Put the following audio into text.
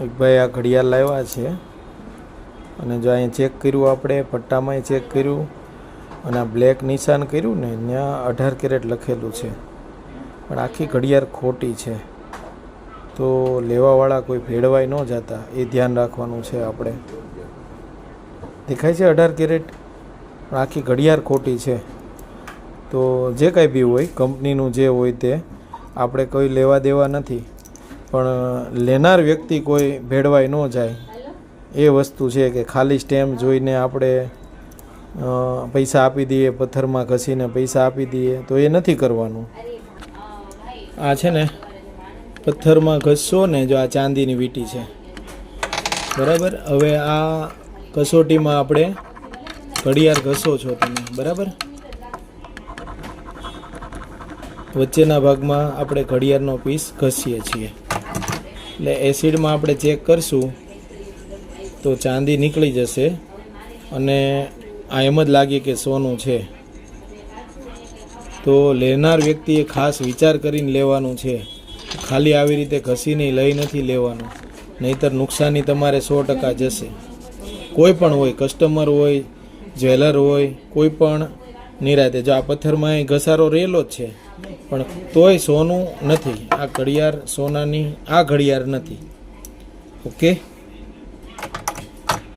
એક ભાઈ આ ઘડિયાળ લાવ્યા છે અને જો અહીંયા ચેક કર્યું, આપણે પટ્ટામાંય ચેક કર્યું અને આ બ્લેક નિશાન કર્યું ને ત્યાં 18 કેરેટ લખેલું છે, પણ આખી ઘડિયાળ ખોટી છે. તો લેવાવાળા કોઈ ભેળવાઈ ન જતા એ ધ્યાન રાખવાનું છે આપણે. દેખાય છે 18 કેરેટ, પણ આખી ઘડિયાળ ખોટી છે. તો જે કાંઈ બી હોય, કંપનીનું જે હોય તે આપણે કોઈ લેવા દેવા નથી, પણ લેનાર વ્યક્તિ કોઈ ભેળવાઈ ન જાય એ વસ્તુ છે કે ખાલી સ્ટેમ્પ જોઈને આપણે પૈસા આપી દઈએ, પથ્થરમાં ઘસીને પૈસા આપી દઈએ, તો એ નથી કરવાનું. આ છે ને પથ્થરમાં ઘસશો ને, જો આ ચાંદીની વીંટી છે, બરાબર. હવે આ કસોટીમાં આપણે ઘડિયાળ ઘસો છો તમે, બરાબર. વચ્ચેના ભાગમાં આપણે ઘડિયાળનો પીસ ઘસીએ છીએ. એટલે એસિડમાં આપણે ચેક કરશું તો ચાંદી નીકળી જશે અને આ એમ જ લાગે કે સોનું છે. તો લેનાર વ્યક્તિએ ખાસ વિચાર કરીને લેવાનું છે, ખાલી આવી રીતે ઘસીને લઈ નથી લેવાનું, નહીંતર નુકસાની તમારે 100% જશે. કોઈ પણ હોય, કસ્ટમર હોય, જ્વેલર હોય, કોઈ પણ નિરાતે. જો આ પથ્થરમાં ઘસારો રહેલો જ છે, પણ તોય સોનું નથી. આ ઘડિયાળ સોનાની આ ઘડિયાળ નથી. ઓકે.